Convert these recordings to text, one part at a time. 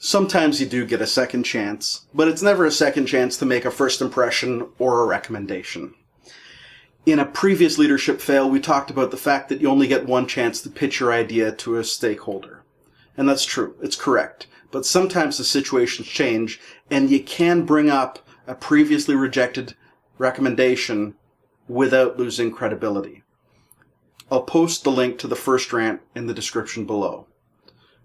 Sometimes you do get a second chance, but it's never a second chance to make a first impression or a recommendation. In a previous leadership fail, we talked about the fact that you only get one chance to pitch your idea to a stakeholder. And that's true. It's correct. But sometimes the situations change, and you can bring up a previously rejected recommendation without losing credibility. I'll post the link to the first rant in the description below.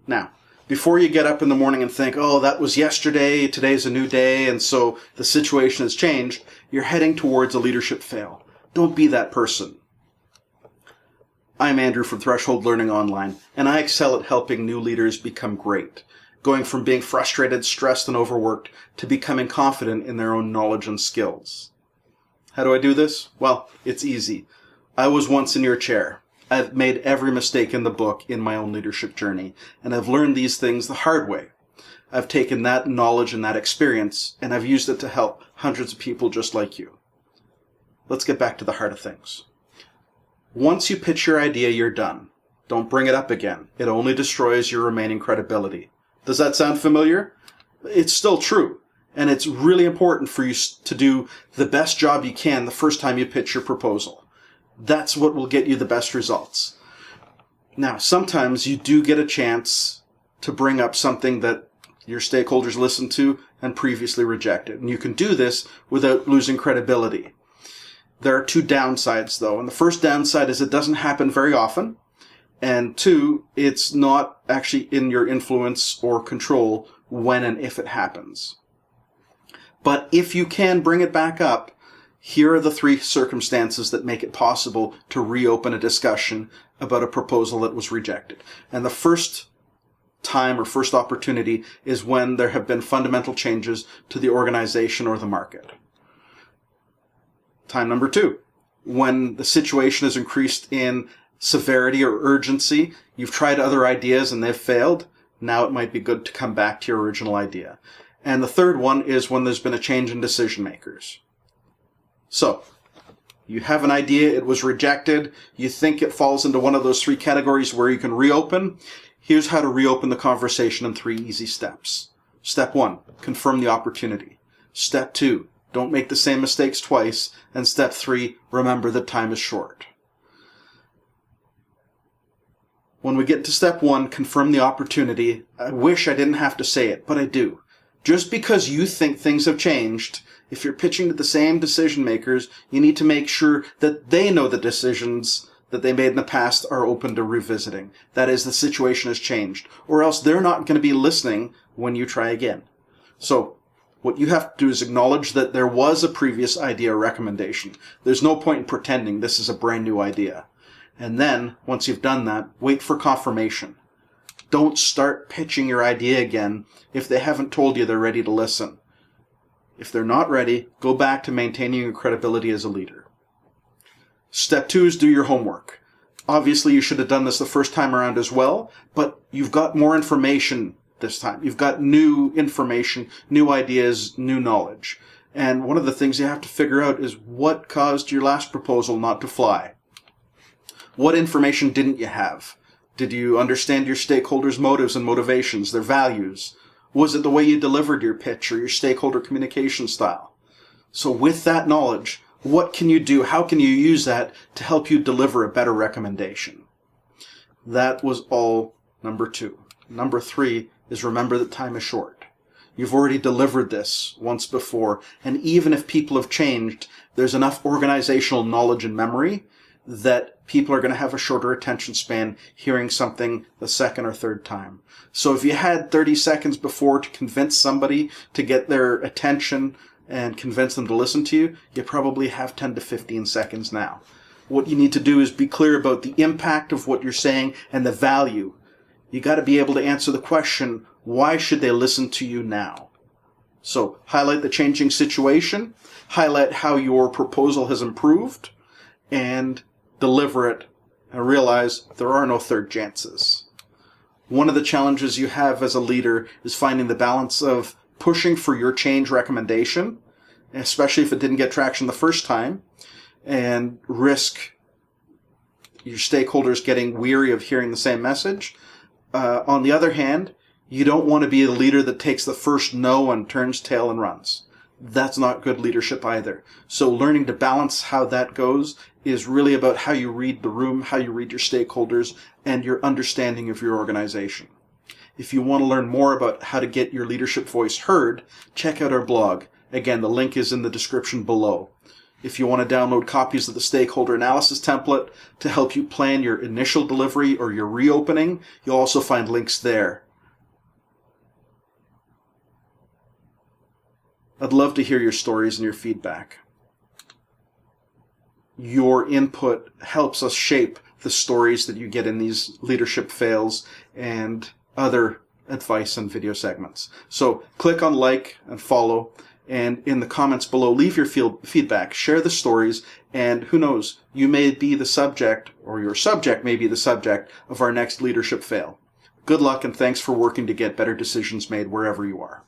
Now, before you get up in the morning and think, oh, that was yesterday, today's a new day, and so the situation has changed, you're heading towards a leadership fail. Don't be that person. I'm Andrew from Threshold Learning Online, and I excel at helping new leaders become great, going from being frustrated, stressed, and overworked to becoming confident in their own knowledge and skills. How do I do this? Well, it's easy. I was once in your chair. I've made every mistake in the book in my own leadership journey, and I've learned these things the hard way. I've taken that knowledge and that experience, and I've used it to help hundreds of people just like you. Let's get back to the heart of things. Once you pitch your idea, you're done. Don't bring it up again. It only destroys your remaining credibility. Does that sound familiar? It's still true, and it's really important for you to do the best job you can the first time you pitch your proposal. That's what will get you the best results. Now, sometimes you do get a chance to bring up something that your stakeholders listened to and previously rejected. And you can do this without losing credibility. There are two downsides, though. And the first downside is it doesn't happen very often. And two, it's not actually in your influence or control when and if it happens. But if you can bring it back up, here are the three circumstances that make it possible to reopen a discussion about a proposal that was rejected. And the first time or first opportunity is when there have been fundamental changes to the organization or the market. Time number two, when the situation is increased in severity or urgency, you've tried other ideas and they've failed, now it might be good to come back to your original idea. And the third one is when there's been a change in decision makers. So, you have an idea, it was rejected, you think it falls into one of those three categories where you can reopen. Here's how to reopen the conversation in 3 easy steps. Step 1, confirm the opportunity. Step 2, don't make the same mistakes twice. And step 3, remember that time is short. When we get to step 1, confirm the opportunity, I wish I didn't have to say it, but I do. Just because you think things have changed, if you're pitching to the same decision makers, you need to make sure that they know the decisions that they made in the past are open to revisiting. That is, the situation has changed, or else they're not going to be listening when you try again. So, what you have to do is acknowledge that there was a previous idea or recommendation. There's no point in pretending this is a brand new idea. And then, once you've done that, wait for confirmation. Don't start pitching your idea again if they haven't told you they're ready to listen. If they're not ready, go back to maintaining your credibility as a leader. Step 2 is do your homework. Obviously, you should have done this the first time around as well, but you've got more information this time. You've got new information, new ideas, new knowledge. And one of the things you have to figure out is what caused your last proposal not to fly. What information didn't you have? Did you understand your stakeholders' motives and motivations, their values? Was it the way you delivered your pitch or your stakeholder communication style? So with that knowledge, what can you do? How can you use that to help you deliver a better recommendation? That was all number 2. Number 3 is remember that time is short. You've already delivered this once before, and even if people have changed, there's enough organizational knowledge and memory that people are going to have a shorter attention span hearing something the second or third time. So if you had 30 seconds before to convince somebody to get their attention and convince them to listen to you, you probably have 10 to 15 seconds now. What you need to do is be clear about the impact of what you're saying and the value. You got to be able to answer the question, why should they listen to you now? So highlight the changing situation, highlight how your proposal has improved, and deliver it, and realize there are no third chances. One of the challenges you have as a leader is finding the balance of pushing for your change recommendation, especially if it didn't get traction the first time, and risk your stakeholders getting weary of hearing the same message. On the other hand, You don't want to be a leader that takes the first no and turns tail and runs. That's not good leadership either. So learning to balance how that goes is really about how you read the room, how you read your stakeholders, and your understanding of your organization. If you want to learn more about how to get your leadership voice heard, check out our blog. Again, the link is in the description below. If you want to download copies of the stakeholder analysis template to help you plan your initial delivery or your reopening, you'll also find links there. I'd love to hear your stories and your feedback. Your input helps us shape the stories that you get in these leadership fails and other advice and video segments. So click on like and follow, and in the comments below, leave your feedback, share the stories, and who knows, you may be the subject, or your subject may be the subject of our next leadership fail. Good luck, and thanks for working to get better decisions made wherever you are.